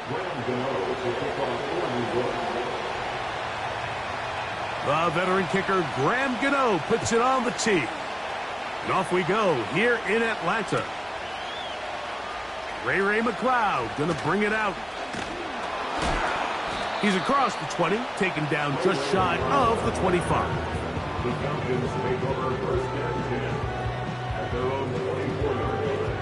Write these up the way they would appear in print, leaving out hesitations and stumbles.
The veteran kicker, Graham Gano, puts it on the tee. And off we go here in Atlanta. Ray McLeod going to bring it out. He's across the 20, taken down just shy of the 25. The Falcons take over first and 10 at their own 24-yard line.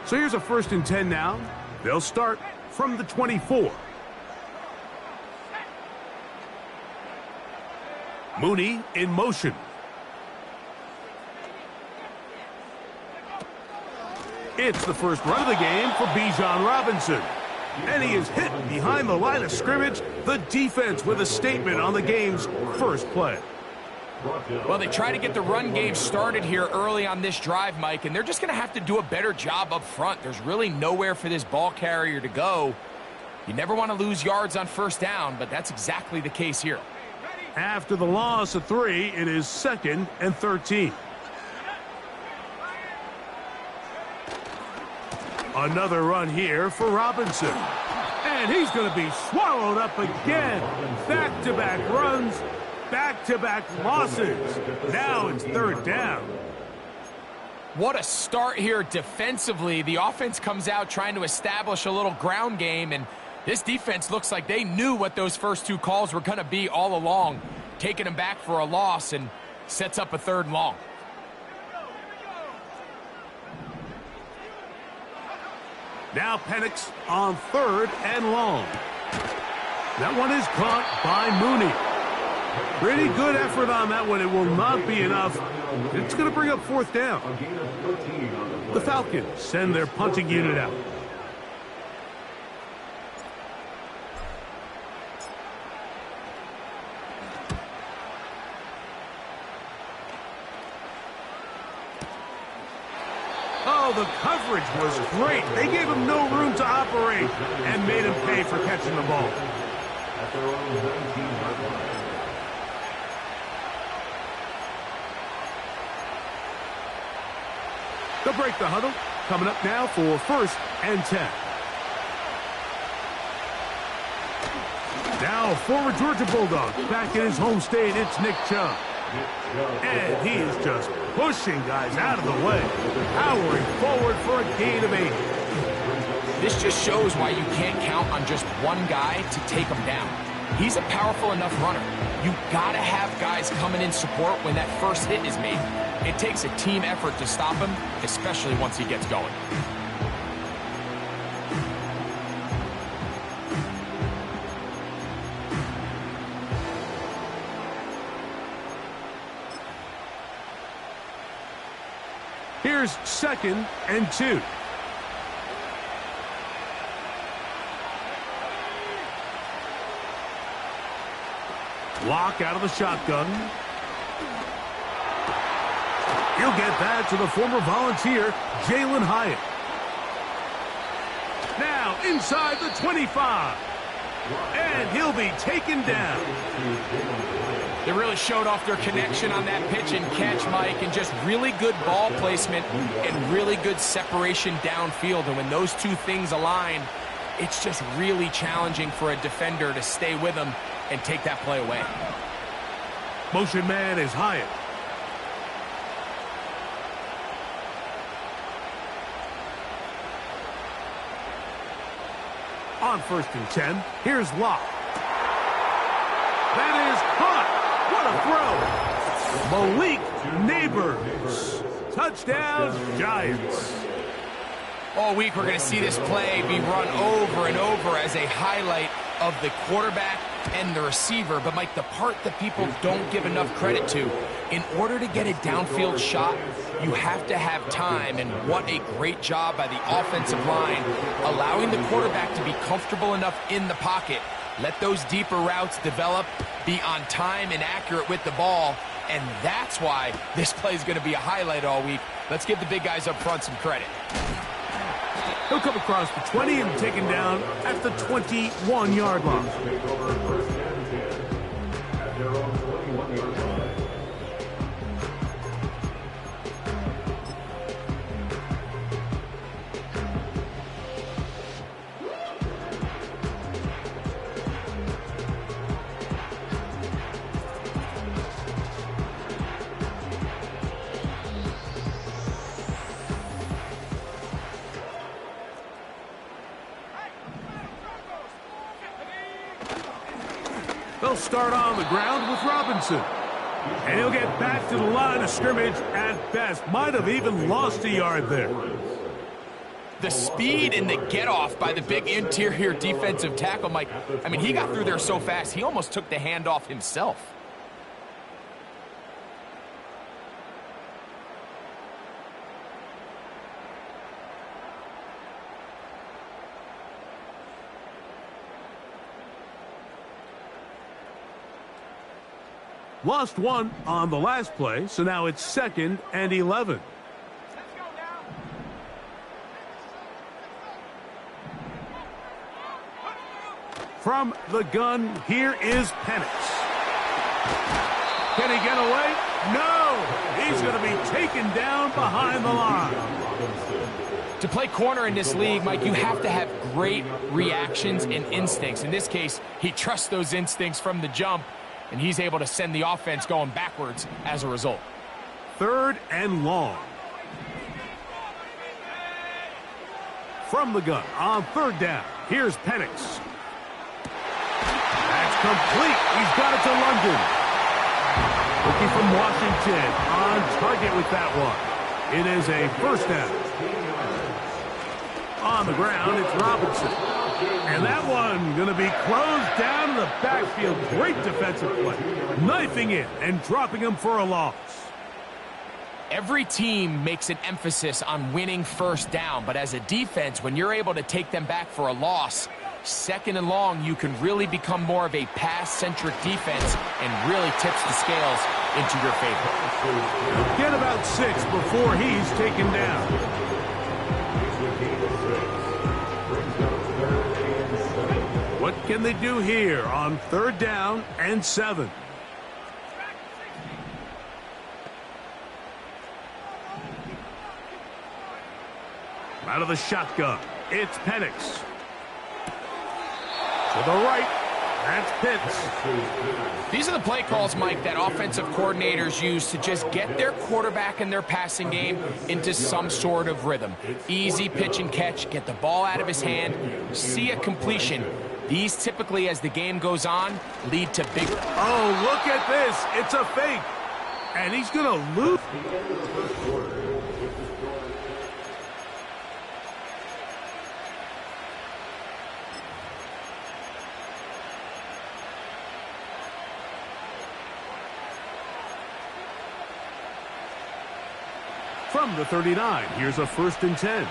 So here's a 1st and 10 now. They'll start from the 24. Mooney in motion. It's the first run of the game for Bijan Robinson. And he is hit behind the line of scrimmage. The defense with a statement on the game's first play. Well, they try to get the run game started here early on this drive, Mike, and they're just going to have to do a better job up front. There's really nowhere for this ball carrier to go. You never want to lose yards on 1st down, but that's exactly the case here. After the loss of 3, it is 2nd and 13. Another run here for Robinson. And he's going to be swallowed up again. Back-to-back runs. Back-to-back losses. Now it's 3rd down. What a start here defensively. The offense comes out trying to establish a little ground game, and this defense looks like they knew what those first 2 calls were going to be all along, taking them back for a loss and sets up a 3rd and long. Now Penix on 3rd and long. That one is caught by Mooney. Pretty good effort on that one. It will not be enough. It's going to bring up 4th down. The Falcons send their punting unit out. Oh, the coverage was great. They gave him no room to operate and made him pay for catching the ball. At their own 19-yard line. They'll break the huddle. Coming up now for 1st and 10. Now, former Georgia Bulldog back in his home state, it's Nick Chubb. And he is just pushing guys out of the way, powering forward for a gain of 8. This just shows why you can't count on just one guy to take him down. He's a powerful enough runner. You gotta have guys coming in support when that first hit is made. It takes a team effort to stop him, especially once he gets going. Here's 2nd and 2. Lock out of the shotgun. He'll get that to the former Volunteer, Jalen Hyatt. Now inside the 25. And he'll be taken down. They really showed off their connection on that pitch and catch, Mike, and just really good ball placement and really good separation downfield. And when those 2 things align, it's just really challenging for a defender to stay with them and take that play away. Motion man is Hyatt. On 1st and 10, here's Locke. That is caught. What a throw. Malik Neighbors. Touchdown, Giants. All week we're going to see this play be run over and over as a highlight of the quarterback and the receiver. But, Mike, the part that people don't give enough credit to, in order to get a downfield shot, you have to have time. And what a great job by the offensive line, allowing the quarterback to be comfortable enough in the pocket, let those deeper routes develop, be on time and accurate with the ball, and that's why this play is going to be a highlight all week. Let's give the big guys up front some credit. He'll come across the 20 and taken down at the 21-yard line. Take over first and 10 at their own 21-yard line. They'll start on the ground with Robinson. And he'll get back to the line of scrimmage at best. Might have even lost a yard there. The speed and the get-off by the big interior defensive tackle, Mike. I mean, he got through there so fast, he almost took the handoff himself. Lost one on the last play, so now it's 2nd and 11. From the gun, here is Penix. Can he get away? No! He's going to be taken down behind the line. To play corner in this league, Mike, you have to have great reactions and instincts. In this case, he trusts those instincts from the jump, and he's able to send the offense going backwards as a result. 3rd and long. From the gun on 3rd down, here's Penix. That's complete. He's got it to London. Looking from Washington on target with that one. It is a 1st down. On the ground, it's Robinson. And that one going to be closed down in the backfield. Great defensive play. Knifing it and dropping him for a loss. Every team makes an emphasis on winning 1st down, but as a defense, when you're able to take them back for a loss, 2nd and long, you can really become more of a pass-centric defense and really tips the scales into your favor. Get about 6 before he's taken down. What can they do here on 3rd down and 7? Out of the shotgun, it's Penix. To the right, that's Pitts. These are the play calls, Mike, that offensive coordinators use to just get their quarterback and their passing game into some sort of rhythm. Easy pitch and catch, get the ball out of his hand, see a completion. These typically, as the game goes on, lead to big... Oh, look at this. It's a fake. And he's going to lose. From the 39, here's a 1st and 10.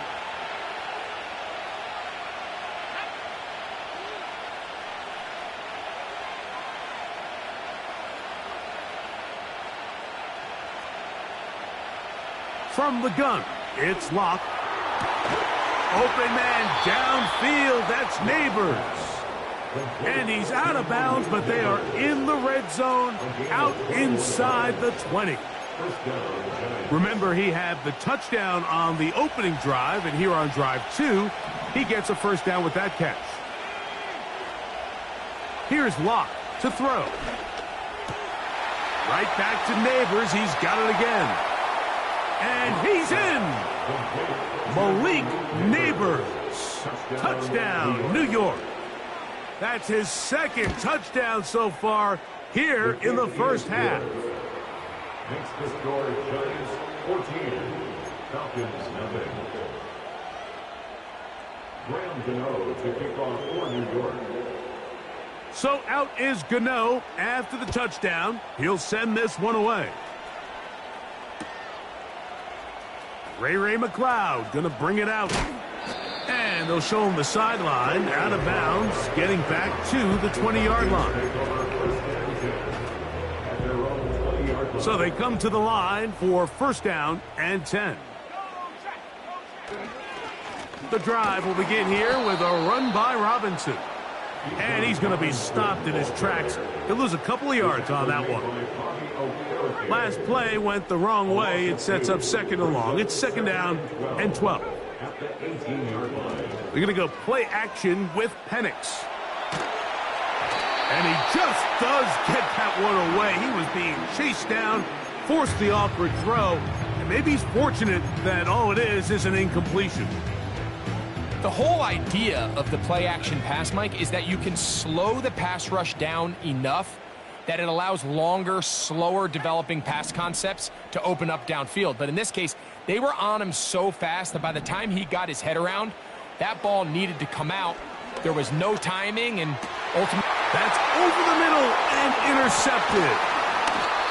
From the gun, it's Locke. Open man downfield, that's Neighbors. And he's out of bounds, but they are in the red zone, out inside the 20. Remember, he had the touchdown on the opening drive, and here on drive 2, he gets a 1st down with that catch. Here's Locke to throw. Right back to Neighbors, he's got it again. And he's in. Malik Neighbors. Touchdown, New York. That's his 2nd touchdown so far here in the 1st half. Makes the score Giants 14, Falcons nothing. Graham Gano to kick off for New York. So out is Gano after the touchdown. He'll send this one away. Ray McLeod going to bring it out. And they'll show him the sideline, out of bounds, getting back to the 20-yard line. So they come to the line for first down and 10. The drive will begin here with a run by Robinson. And he's going to be stopped in his tracks. He'll lose a couple of yards on that one. Last play went the wrong way. It sets up second and long. It's second down and 12. We're going to go play action with Penix. And he just does get that one away. He was being chased down, forced the awkward throw. And maybe he's fortunate that all it is an incompletion. The whole idea of the play-action pass, Mike, is that you can slow the pass rush down enough that it allows longer, slower developing pass concepts to open up downfield. But in this case, they were on him so fast that by the time he got his head around, that ball needed to come out. There was no timing, and ultimately... That's over the middle and intercepted.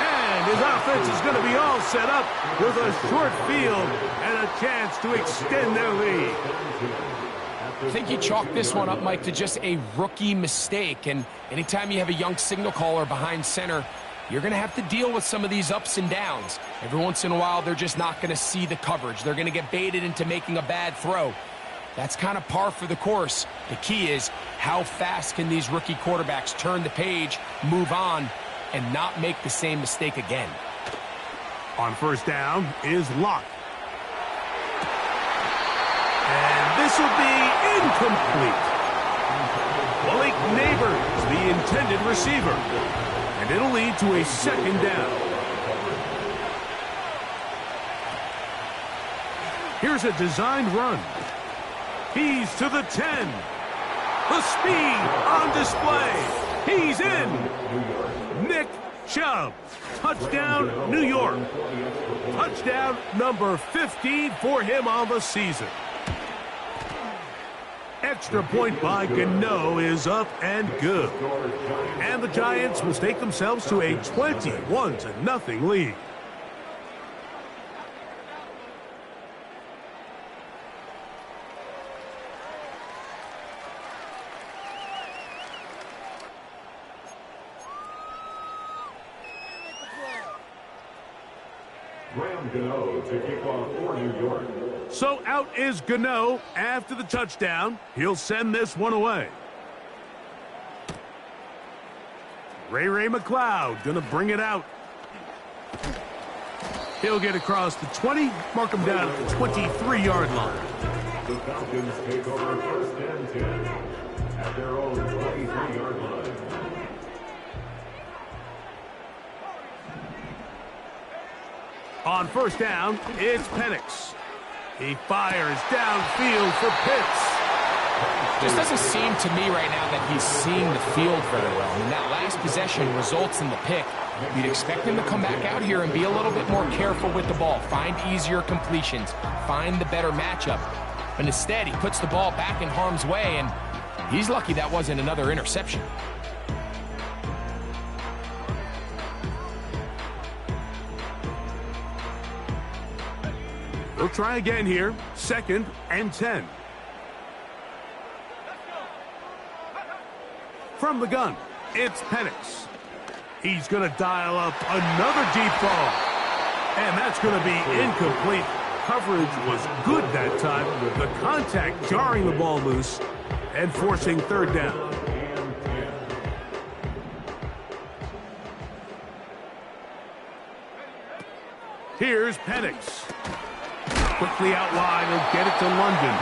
And his offense is going to be all set up with a short field and a chance to extend their lead. I think you chalk this one up, Mike, to just a rookie mistake. And anytime you have a young signal caller behind center, you're going to have to deal with some of these ups and downs. Every once in a while, they're just not going to see the coverage. They're going to get baited into making a bad throw. That's kind of par for the course. The key is how fast can these rookie quarterbacks turn the page, move on, and not make the same mistake again. On first down is Locke. And this will be incomplete. Blake Neighbors, the intended receiver. And it'll lead to a second down. Here's a designed run. He's to the 10. The speed on display. He's in. Nick Chubb. Touchdown, New York. Touchdown number 15 for him on the season. Extra point by Gano is up and good. And the Giants will stake themselves to a 21-0 lead. To kick off for New York. So out is Gano after the touchdown. He'll send this one away. Ray McLeod going to bring it out. He'll get across the 20, mark him down at the 23-yard line. The Falcons take over first and 10 at their own 23-yard line. On first down, it's Penix. He fires downfield for Pitts. Just doesn't seem to me right now that he's seeing the field very well. I mean, that last possession results in the pick. You'd expect him to come back out here and be a little bit more careful with the ball, find easier completions, find the better matchup. But instead, he puts the ball back in harm's way, and he's lucky that wasn't another interception. We'll try again here. Second and 10. From the gun, it's Penix. He's going to dial up another deep ball. And that's going to be incomplete. Coverage was good that time. The contact jarring the ball loose and forcing third down. Here's Penix. Quickly out wide and get it to London.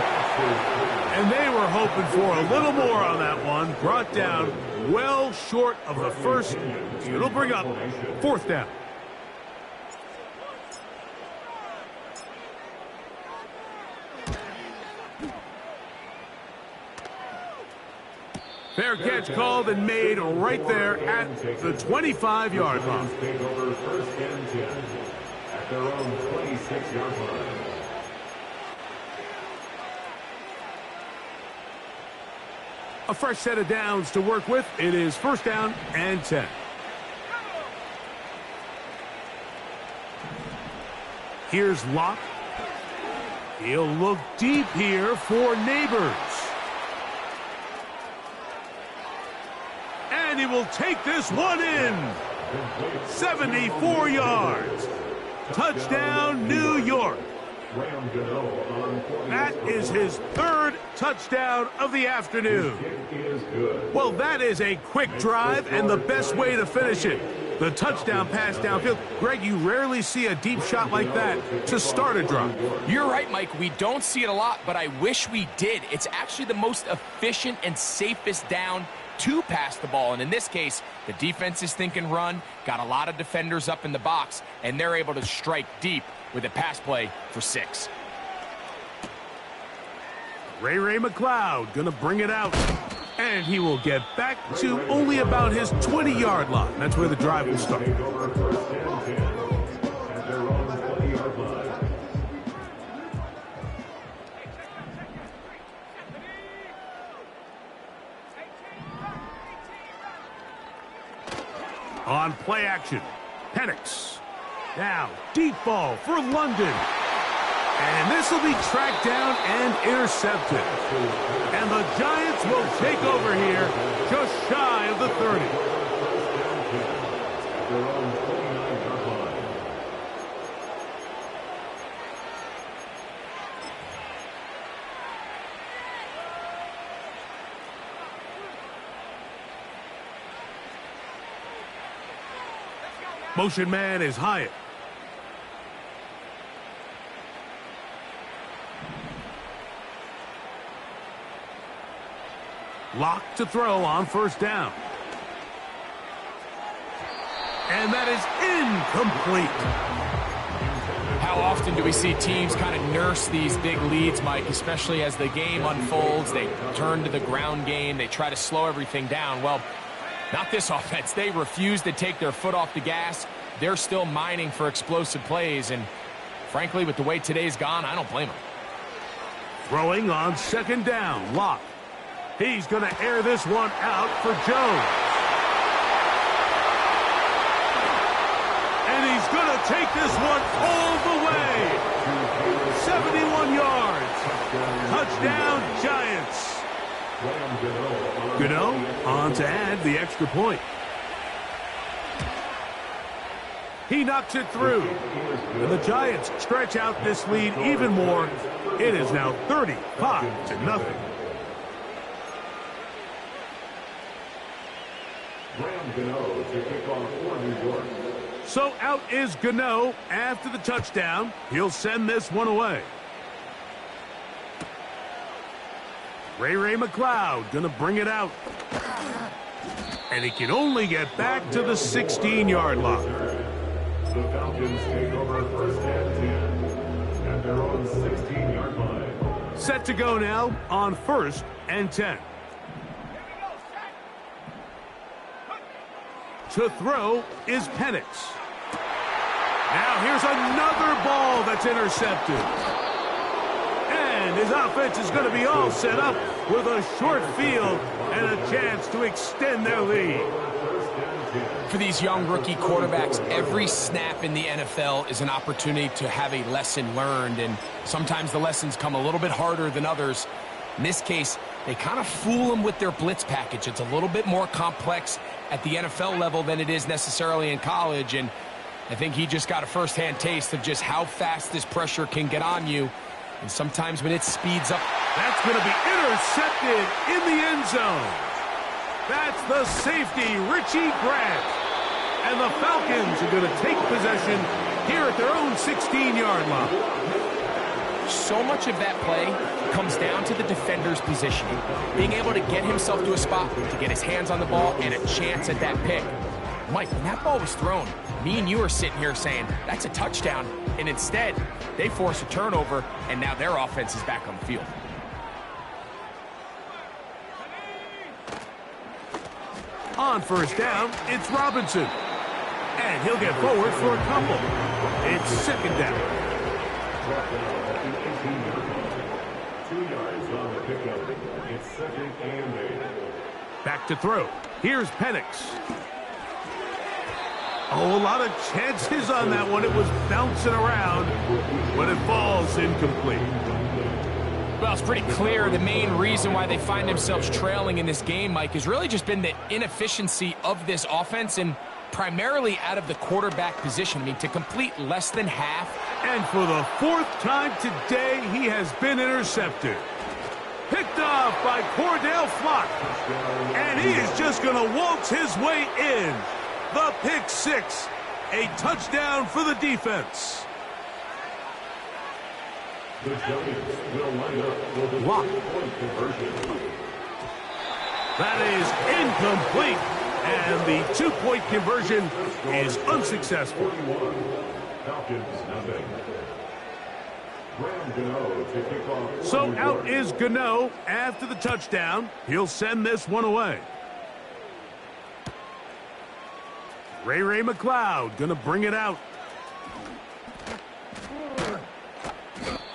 And they were hoping for a little more on that one. Brought down well short of the first. It'll bring up fourth down. Fair catch called and made right there at the 25-yard line. At their own 26-yard line. A fresh set of downs to work with. It is first down and 10. Here's Locke. He'll look deep here for Neighbors. And he will take this one in. 74 yards. Touchdown, New York. That is his third touchdown of the afternoon. Well, that is a quick drive and the best way to finish it. The touchdown pass downfield. Greg, you rarely see a deep shot like that to start a drive. You're right, Mike. We don't see it a lot, but I wish we did. It's actually the most efficient and safest down to pass the ball. And in this case, the defense is thinking run, got a lot of defenders up in the box, and they're able to strike deep with a pass play for 6. Ray McLeod gonna bring it out. And he will get back to only about his 20-yard line. That's where the drive will start. On play action, Penix. Now, deep ball for London. And this will be tracked down and intercepted. And the Giants will take over here just shy of the 30. Motion man is Hyatt. Lock to throw on first down. And that is incomplete. How often do we see teams kind of nurse these big leads, Mike, especially as the game unfolds? They turn to the ground game. They try to slow everything down. Well, not this offense. They refuse to take their foot off the gas. They're still mining for explosive plays. And frankly, with the way today's gone, I don't blame them. Throwing on second down, Lock. He's going to air this one out for Jones. And he's going to take this one all the way. 71 yards. Touchdown, Giants. Gano on to add the extra point. He knocks it through. And the Giants stretch out this lead even more. It is now 35-0. So out is Gano after the touchdown. He'll send this one away. Ray McLeod gonna bring it out. And he can only get back to the 16-yard line. The Falcons take over first and 10 at their own 16-yard line. Set to go now on first and 10. To throw is Penix. Now here's another ball that's intercepted. And his offense is going to be all set up with a short field and a chance to extend their lead. For these young rookie quarterbacks, every snap in the NFL is an opportunity to have a lesson learned, and sometimes the lessons come a little bit harder than others. In this case, they kind of fool them with their blitz package. It's a little bit more complex at the NFL level than it is necessarily in college, and I think he just got a first-hand taste of just how fast this pressure can get on you, and sometimes when it speeds up. That's going to be intercepted in the end zone. That's the safety, Richie Grant. And the Falcons are going to take possession here at their own 16-yard line. So much of that play comes down to the defender's positioning, being able to get himself to a spot, to get his hands on the ball, and a chance at that pick. Mike, when that ball was thrown, me and you are sitting here saying, that's a touchdown, and instead, they force a turnover, and now their offense is back on the field. On first down, it's Robinson. And he'll get forward for a couple. It's second down. 2 yards on the pickup. It's second and 8. Back to throw. Here's Penix. Oh, a lot of chances on that one. It was bouncing around, but it falls incomplete. Well, it's pretty clear the main reason why they find themselves trailing in this game, Mike, has really just been the inefficiency of this offense, and primarily out of the quarterback position. I mean, to complete less than half. And for the 4th time today, he has been intercepted. Picked off by Cordell Flock. And he is just going to waltz his way in. The pick 6. A touchdown for the defense. The Giants will line up for the Block. point conversion. That is incomplete. And the 2-point conversion is unsuccessful. 41. Falcons nothing. Graham Gano to kick off. So out is Gano after the touchdown. He'll send this one away. Ray McLeod gonna bring it out.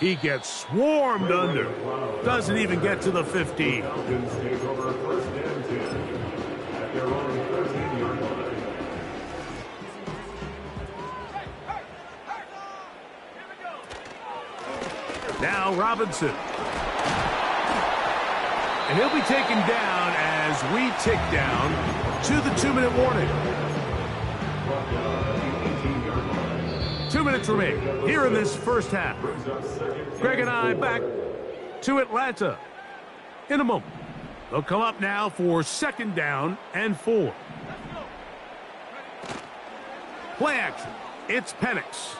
He gets swarmed under. Doesn't even get to the 15. Falcons take over first and 10 at their own 13-yard line. Now Robinson. And he'll be taken down as we tick down to the 2-minute warning. 2 minutes remain here in this first half. Greg and I back to Atlanta in a moment. They'll come up now for 2nd down and 4. Play action. It's Penix.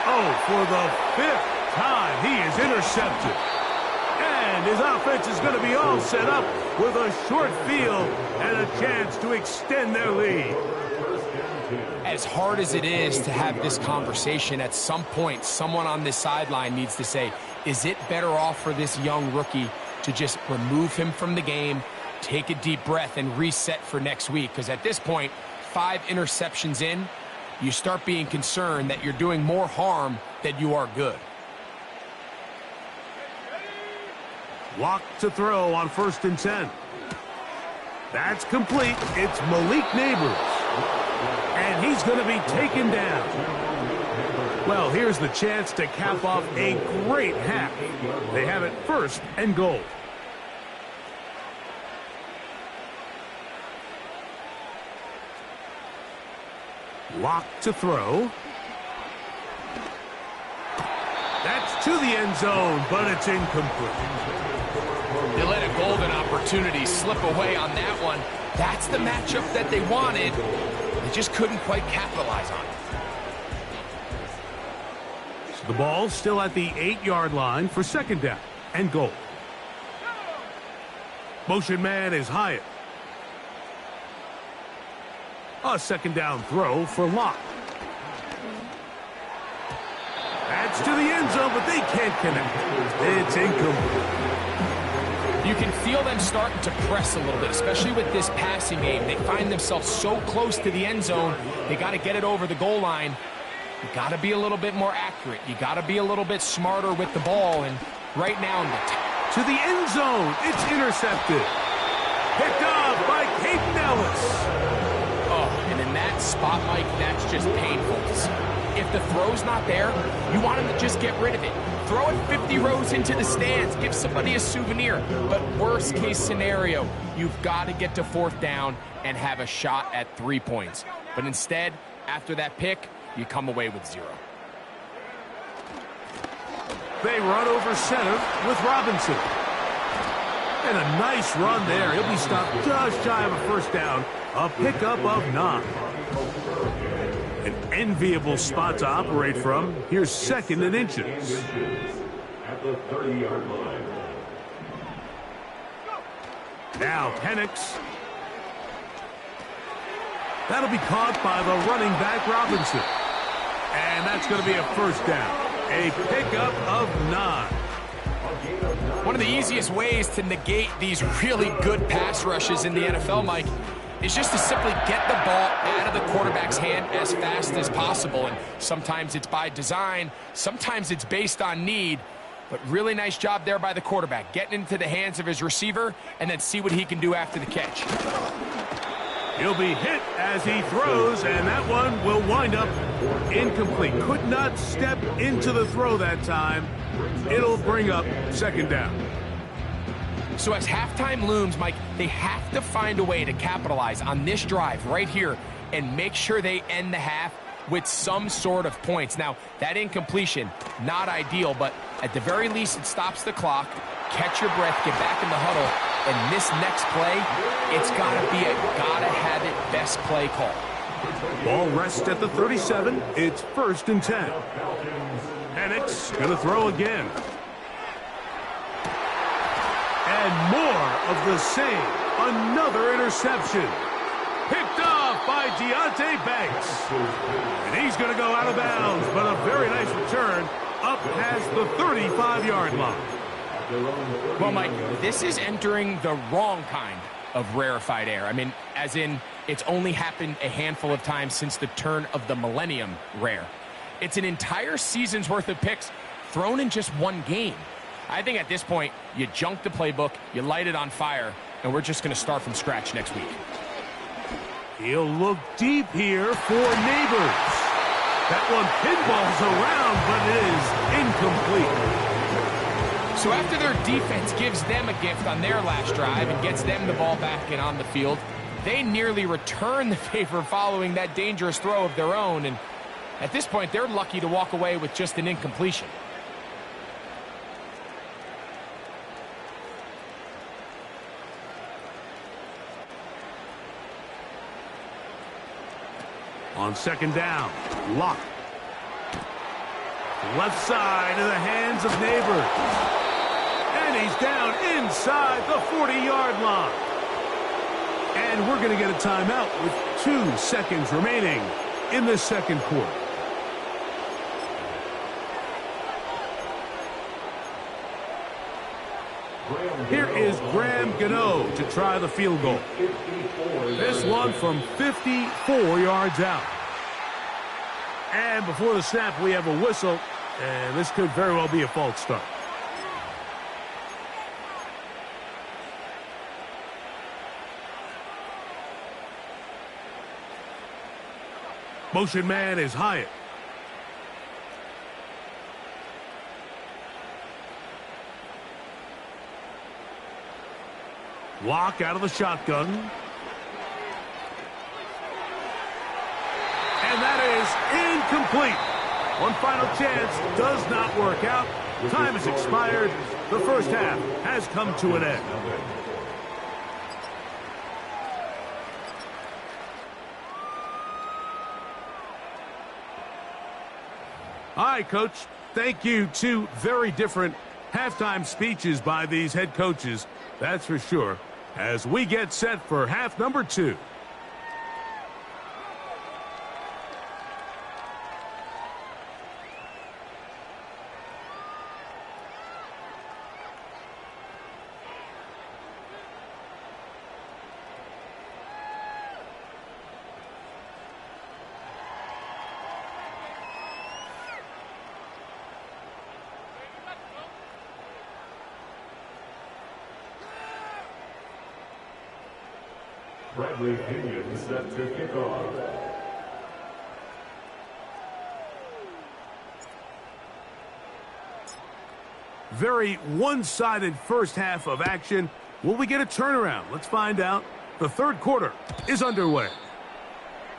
Oh, for the 5th time, he is intercepted. And his offense is going to be all set up with a short field and a chance to extend their lead. As hard as it is to have this conversation, at some point, someone on this sideline needs to say, is it better off for this young rookie to just remove him from the game, take a deep breath, and reset for next week? Because at this point, 5 interceptions in, you start being concerned that you're doing more harm than you are good. Walk to throw on 1st and 10. That's complete. It's Malik Neighbors. And he's going to be taken down. Well, here's the chance to cap off a great half. They have it 1st and goal. Lock to throw. That's to the end zone, but it's incomplete. They let a golden opportunity slip away on that one. That's the matchup that they wanted. They just couldn't quite capitalize on it. So the ball's still at the 8-yard line for 2nd down and goal. Motion man is Hyatt. A 2nd down throw for Locke. That's to the end zone, but they can't connect. It's incomplete. You can feel them starting to press a little bit, especially with this passing game. They find themselves so close to the end zone, they got to get it over the goal line. You got to be a little bit more accurate. You got to be a little bit smarter with the ball. And right now, to the end zone, it's intercepted. Picked off by Kate Nellis. Oh, and in that spot, Mike, that's just painful. If the throw's not there, you want him to just get rid of it. Throw it 50 rows into the stands. Give somebody a souvenir. But worst case scenario, you've got to get to 4th down and have a shot at 3 points. But instead, after that pick, you come away with 0. They run over center with Robinson. And a nice run there. He'll be stopped just shy of a 1st down. A pickup of 9. An enviable spot to operate from. Here's 2nd and inches. At the 30-yard line. Now Penix. That'll be caught by the running back Robinson. And that's going to be a 1st down. A pickup of 9. One of the easiest ways to negate these really good pass rushes in the NFL, Mike, is just to simply get the ball out of the quarterback's hand as fast as possible. And sometimes it's by design, sometimes it's based on need, but really nice job there by the quarterback, getting into the hands of his receiver and then see what he can do after the catch. He'll be hit as he throws, and that one will wind up incomplete. Could not step into the throw that time. It'll bring up 2nd down. So as halftime looms, Mike, they have to find a way to capitalize on this drive right here and make sure they end the half with some sort of points. Now, that incompletion, not ideal, but at the very least, it stops the clock. Catch your breath, get back in the huddle, and this next play, it's got to be a gotta-have-it best play call. Ball rests at the 37. It's 1st and 10. Penix going to throw again. And more of the same. Another interception. Picked off by Deonte Banks. And he's going to go out of bounds, but a very nice return up past the 35-yard line. Well, Mike, this is entering the wrong kind of rarefied air. I mean, as in, it's only happened a handful of times since the turn of the millennium rare. It's an entire season's worth of picks thrown in just one game. I think at this point, you junk the playbook, you light it on fire, and we're just going to start from scratch next week. He'll look deep here for Neighbors. That one pinballs around, but it is incomplete. So after their defense gives them a gift on their last drive and gets them the ball back and on the field, they nearly return the favor following that dangerous throw of their own. And at this point, they're lucky to walk away with just an incompletion. On 2nd down, Locke. Left side in the hands of Neighbors. And he's down inside the 40-yard line. And we're going to get a timeout with 2 seconds remaining in the 2nd quarter. Here is Graham Gano to try the field goal. This one from 54 yards out. And before the snap, we have a whistle, and this could very well be a false start. Motion man is Hyatt. Lock out of the shotgun. And that is incomplete. One final chance does not work out. Time has expired. The first half has come to an end. All right, Coach. Thank you. 2 very different halftime speeches by these head coaches. That's for sure. As we get set for half number 2. Bradley Pinion set to kick off. Very one-sided first half of action. Will we get a turnaround? Let's find out. The 3rd quarter is underway.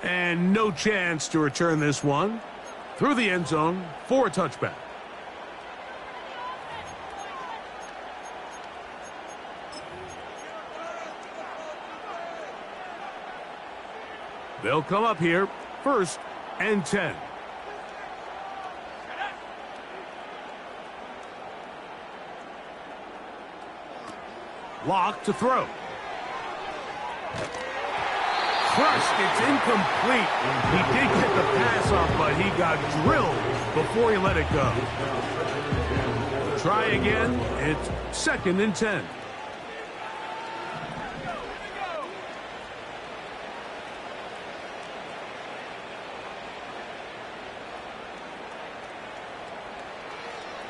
And no chance to return this one. Through the end zone for a touchback. They'll come up here, 1st and 10. Lock to throw. Crushed, it's incomplete. He did get the pass off, but he got drilled before he let it go. Try again, it's 2nd and 10.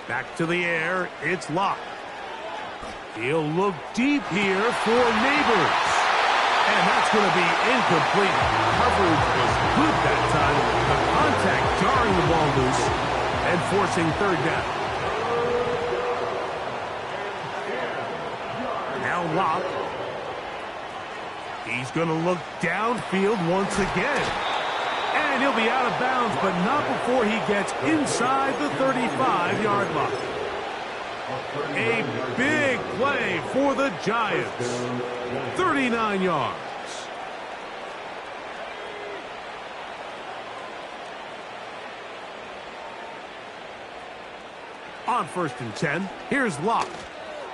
Back to the air, it's Locke. He'll look deep here for Neighbors. And that's going to be incomplete. Coverage was good that time. The contact jarring the ball loose and forcing 3rd down. Locke. He's going to look downfield once again. And he'll be out of bounds, but not before he gets inside the 35-yard line. A big play for the Giants. 39 yards. On 1st and 10, here's Locke.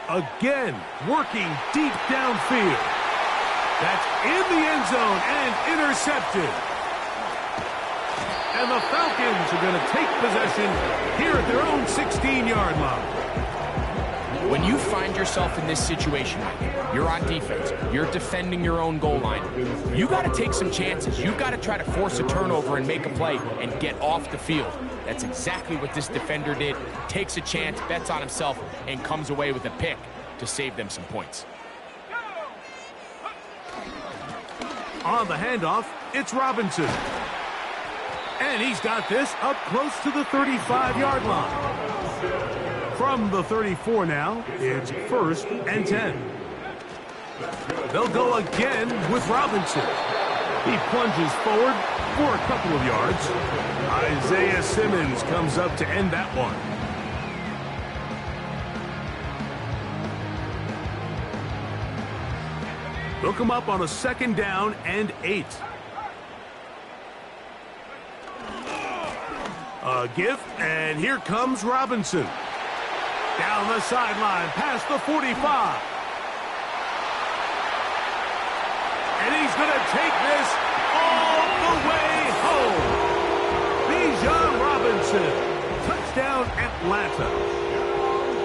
Again, working deep downfield. That's in the end zone and intercepted. And the Falcons are going to take possession here at their own 16-yard line. When you find yourself in this situation, you're on defense, you're defending your own goal line, you got to take some chances. You got to try to force a turnover and make a play and get off the field. That's exactly what this defender did. Takes a chance, bets on himself, and comes away with a pick to save them some points. On the handoff, it's Robinson. And he's got this up close to the 35-yard line. From the 34 now, it's 1st and 10. They'll go again with Robinson. He plunges forward for a couple of yards. Isaiah Simmons comes up to end that one. Look him up on a 2nd down and 8. A give, and here comes Robinson. Down the sideline, past the 45. And he's going to take this all the way home. Bijan Robinson. Touchdown, Atlanta.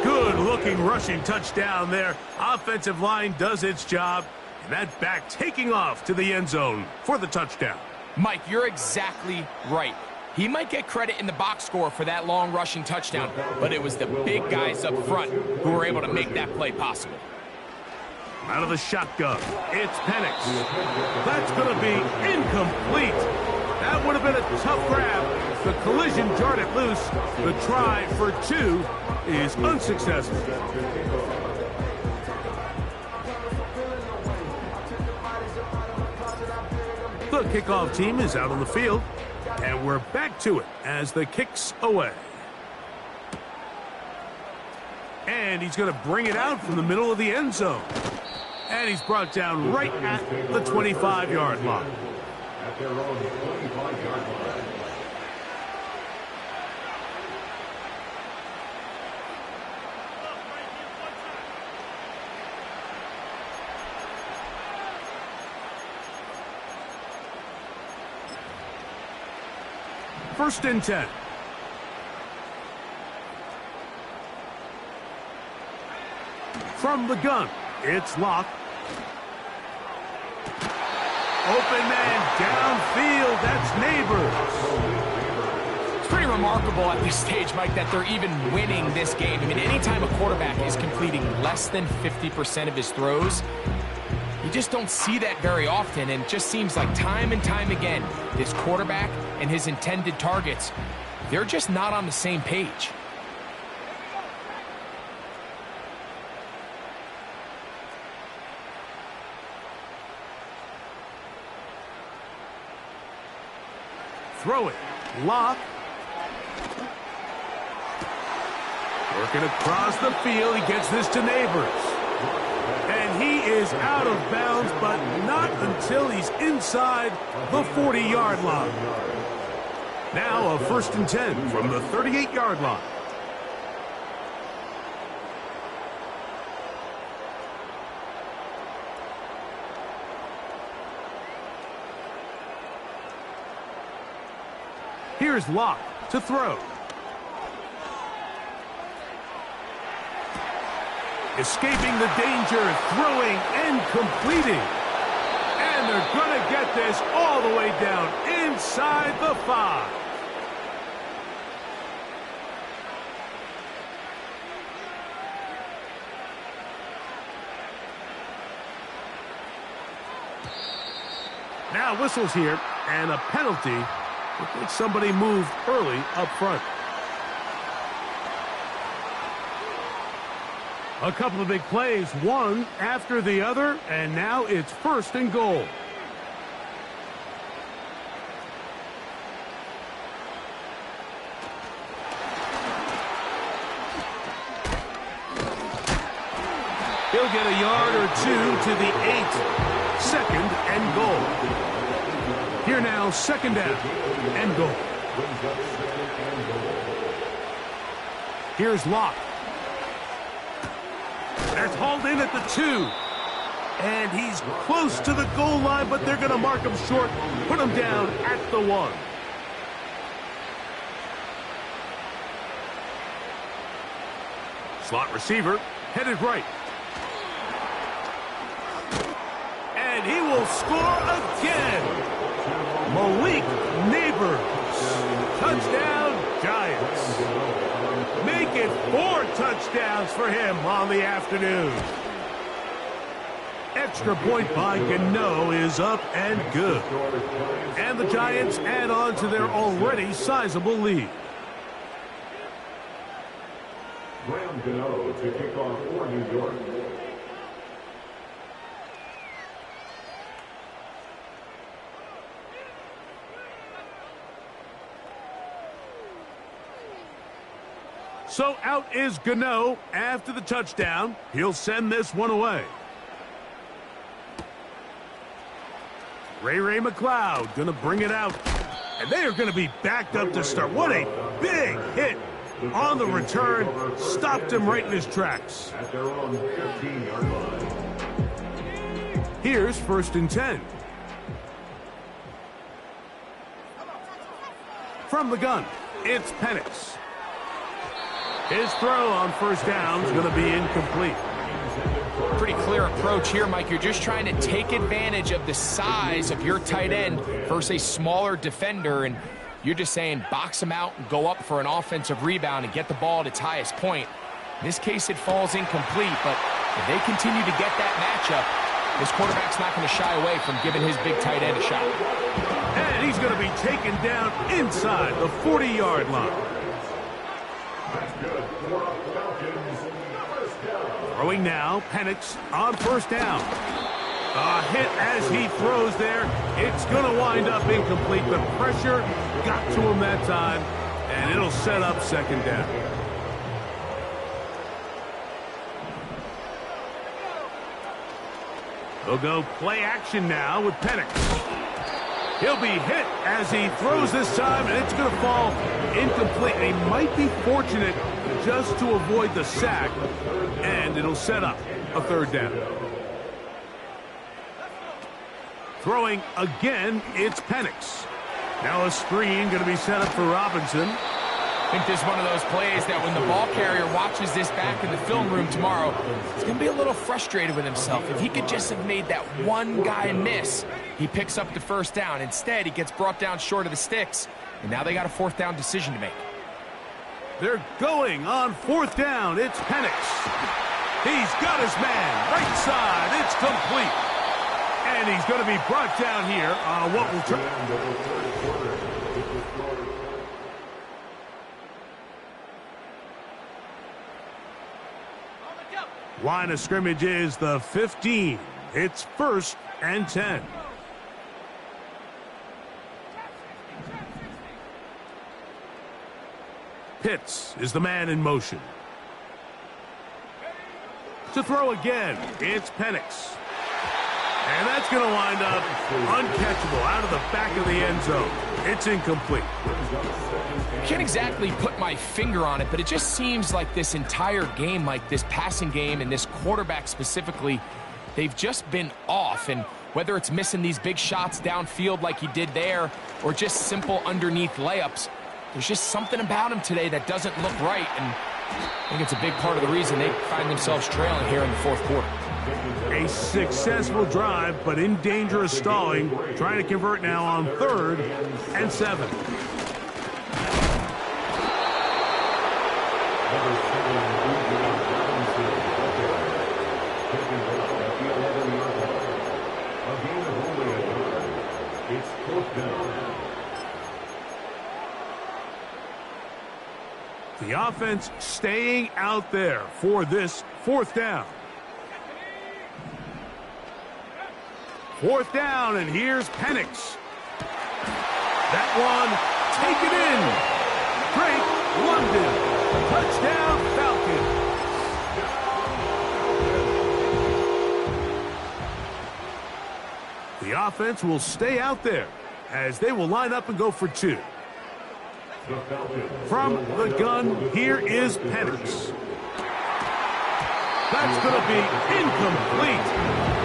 Good-looking rushing touchdown there. Offensive line does its job. And that back taking off to the end zone for the touchdown. Mike, you're exactly right. He might get credit in the box score for that long rushing touchdown, but it was the big guys up front who were able to make that play possible. Out of the shotgun, it's Penix. That's going to be incomplete. That would have been a tough grab. The collision jarred it loose. The try for 2 is unsuccessful. The kickoff team is out on the field. And we're back to it as the kick's away. And he's going to bring it out from the middle of the end zone. And he's brought down right at the 25-yard line. At their own 25-yard line. First and 10. From the gun, it's Locke. Open man downfield, that's Neighbors. It's pretty remarkable at this stage, Mike, that they're even winning this game. I mean, anytime a quarterback is completing less than 50% of his throws, you just don't see that very often, and it just seems like time and time again, this quarterback and his intended targets, they're just not on the same page. Throw it. Locke. Working across the field. He gets this to Neighbors. And he is out of bounds, but not until he's inside the 40-yard line. Now a 1st and 10 from the 38-yard line. Here's Locke to throw. Escaping the danger, throwing and completing. And they're going to get this all the way down inside the 5. Now whistles here, and a penalty. Looks like somebody moved early up front. A couple of big plays, one after the other, and now it's 1st and goal. He'll get a yard or two to the 8. 2nd and goal. Here now, 2nd down and goal. Here's Locke. That's hauled in at the 2. And he's close to the goal line, but they're going to mark him short, put him down at the 1. Slot receiver, headed right. And he will score again. Malik Neighbors. Touchdown, Giants. Make it 4 touchdowns for him on the afternoon. Extra point by Gano is up and good. And the Giants add on to their already sizable lead. Graham Gano to kick off for New York. So out is Gano after the touchdown. He'll send this one away. Ray McLeod going to bring it out. And they are going to be backed up to start. What a big hit on the return. Stopped him right in his tracks. At their own 15-yard line. Here's 1st and 10. From the gun, it's Penix. His throw on 1st down is going to be incomplete. Pretty clear approach here, Mike. You're just trying to take advantage of the size of your tight end versus a smaller defender, and you're just saying box him out and go up for an offensive rebound and get the ball at its highest point. In this case, it falls incomplete, but if they continue to get that matchup, this quarterback's not going to shy away from giving his big tight end a shot. And he's going to be taken down inside the 40-yard line. Throwing now, Penix on 1st down. A hit as he throws there. It's going to wind up incomplete. The pressure got to him that time, and it'll set up 2nd down. They'll go play action now with Penix. He'll be hit as he throws this time, and it's going to fall incomplete. He might be fortunate just to avoid the sack, and it'll set up a 3rd down. Throwing again, it's Penix. Now a screen going to be set up for Robinson. I think this is one of those plays that when the ball carrier watches this back in the film room tomorrow, he's going to be a little frustrated with himself. If he could just have made that one guy miss, he picks up the 1st down. Instead, he gets brought down short of the sticks, and now they got a 4th down decision to make. They're going on 4th down. It's Penix. He's got his man right side. It's complete. And he's going to be brought down here on what will turn. Line of scrimmage is the 15. It's 1st and 10. Pitts is the man in motion. To throw again, it's Penix. And that's going to wind up uncatchable out of the back of the end zone. It's incomplete. I can't exactly put my finger on it, but it just seems like this entire game, like this passing game and this quarterback specifically, they've just been off. And whether it's missing these big shots downfield like he did there or just simple underneath layups, there's just something about him today that doesn't look right. And I think it's a big part of the reason they find themselves trailing here in the 4th quarter. A successful drive, but in danger of stalling. Trying to convert now on 3rd and 7. The offense staying out there for this fourth down. Fourth down, and here's Penix. That one taken in. Drake London. Touchdown, Falcons. The offense will stay out there as they will line up and go for two. From the gun, here is Penix. That's going to be incomplete.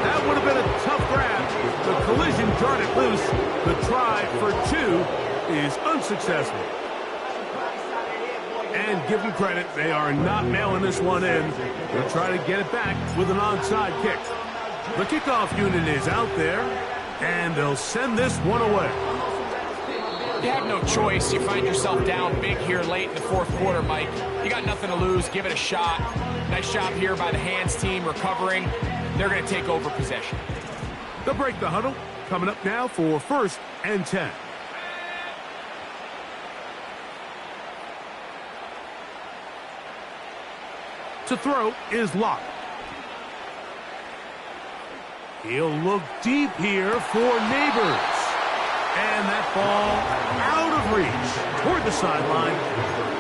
That would have been a tough grab. The collision jarred it loose. The try for two is unsuccessful. And give them credit, they are not mailing this one in. They'll try to get it back with an onside kick. The kickoff unit is out there, and they'll send this one away. You have no choice. You find yourself down big here late in the fourth quarter, Mike. You got nothing to lose. Give it a shot. Nice job here by the hands team recovering. They're going to take over possession. They'll break the huddle. Coming up now for 1st and 10. To throw is Locke. He'll look deep here for Neighbors. And that ball out of reach toward the sideline.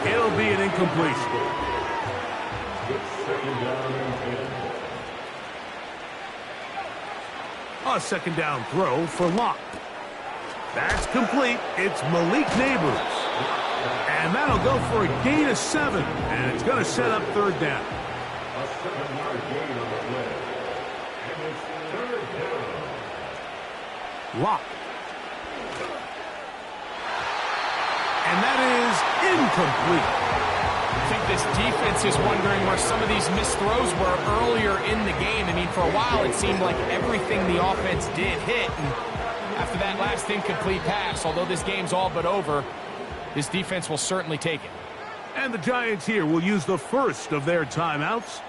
It'll be an incompletion. A second down throw for Locke. That's complete. It's Malik Neighbors. And that'll go for a gain of 7. And it's going to set up 3rd down. A 7-yard gain on the play. And it's 3rd down. Locke. And that is incomplete. I think this defense is wondering where some of these missed throws were earlier in the game. I mean, for a while, it seemed like everything the offense did hit. And after that last incomplete pass, although this game's all but over, this defense will certainly take it. And the Giants here will use the first of their timeouts.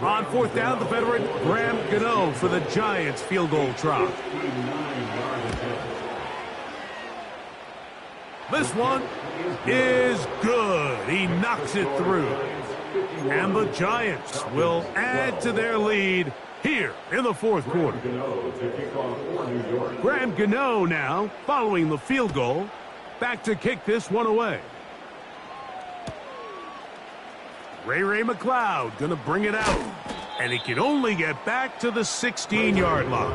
On 4th down, the veteran Graham Gano for the Giants field goal try. This one is good. He knocks it through. And the Giants will add to their lead here in the 4th quarter. Graham Gano now following the field goal. Back to kick this one away. Ray McLeod going to bring it out. And he can only get back to the 16-yard line.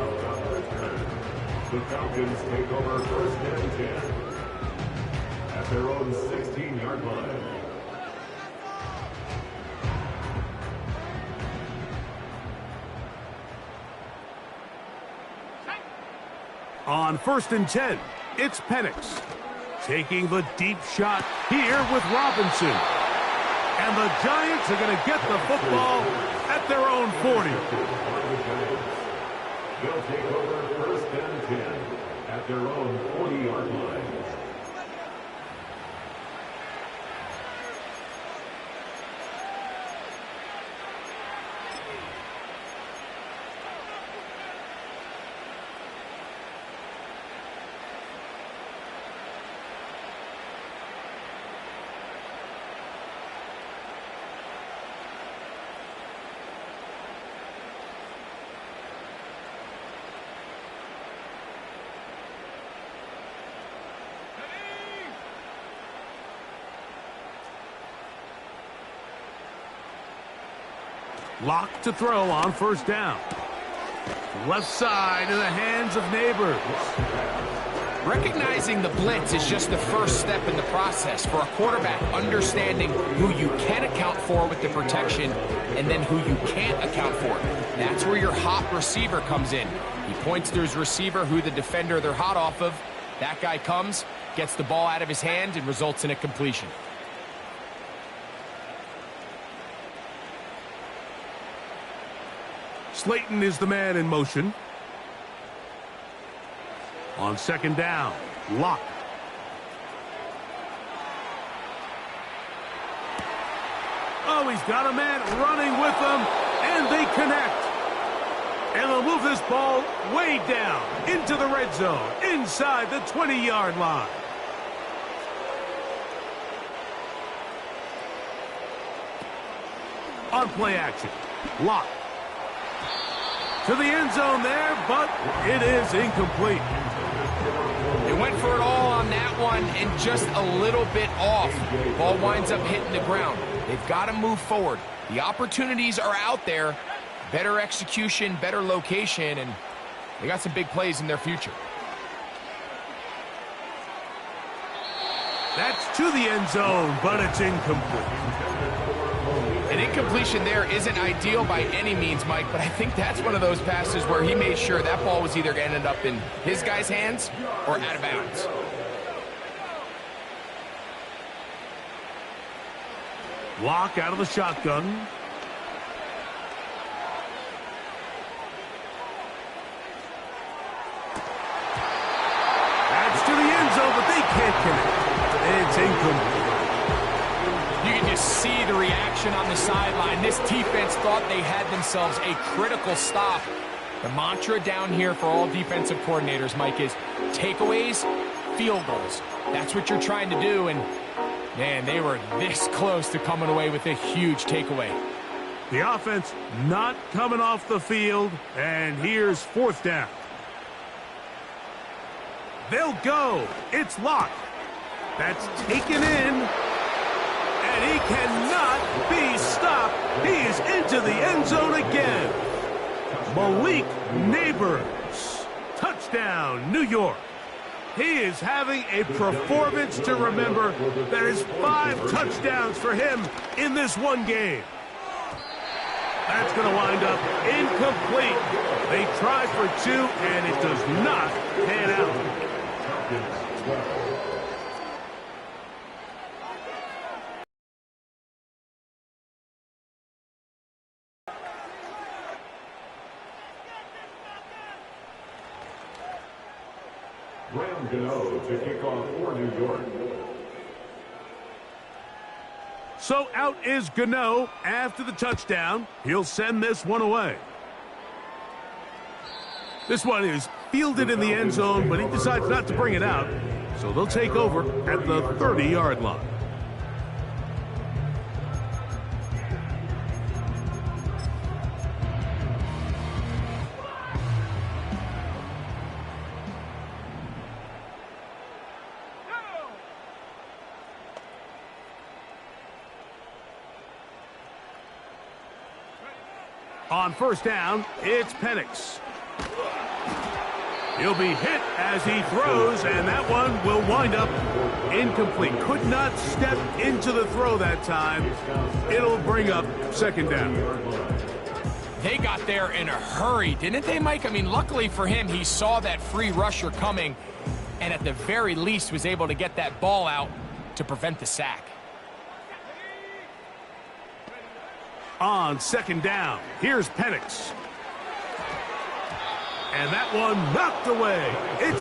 The Falcons take over 1st and 10 at their own 16-yard line. On 1st and 10, it's Penix taking the deep shot here with Robinson. And the Giants are going to get the football at their own 40. They'll take over 1st and 10 at their own 40-yard line. Locke to throw on 1st down. Left side in the hands of Neighbors. Recognizing the blitz is just the first step in the process for a quarterback, understanding who you can account for with the protection and then who you can't account for. That's where your hot receiver comes in. He points to his receiver, who the defender they're hot off of. That guy comes, gets the ball out of his hand, and results in a completion. Slayton is the man in motion. On 2nd down, Locke. Oh, he's got a man running with them, and they connect. And they'll move this ball way down into the red zone, inside the 20-yard line. On play action, Lock. To the end zone there, but it is incomplete. They went for it all on that one and just a little bit off. Ball winds up hitting the ground. They've got to move forward. The opportunities are out there. Better execution, better location, and they got some big plays in their future. That's to the end zone, but it's incomplete. An incompletion there isn't ideal by any means, Mike, but I think that's one of those passes where he made sure that ball was either going to end up in his guy's hands or out of bounds. Lock out of the shotgun. That's to the end zone, but they can't connect. It's incomplete. You can just see the reaction on the sideline. This defense thought they had themselves a critical stop. The mantra down here for all defensive coordinators, Mike, is takeaways, field goals. That's what you're trying to do, and man, they were this close to coming away with a huge takeaway. The offense not coming off the field, and here's fourth down. They'll go. It's Lock. That's taken in. And he cannot be stopped. He is into the end zone again. Malik Neighbors. Touchdown, New York. He is having a performance to remember. That is 5 touchdowns for him in this one game. That's going to wind up incomplete. They tried for 2, and it does not pan out. To kick off for New York. So out is Gano after the touchdown. He'll send this one away. This one is fielded in the end zone, but he decides not to bring it out. So they'll take over at the 30-yard line. On first down, it's Penix. He'll be hit as he throws, and that one will wind up incomplete. Could not step into the throw that time. It'll bring up second down. They got there in a hurry, didn't they, Mike? I mean, luckily for him, he saw that free rusher coming, and at the very least was able to get that ball out to prevent the sack. On second down, here's Penix. And that one knocked away. It's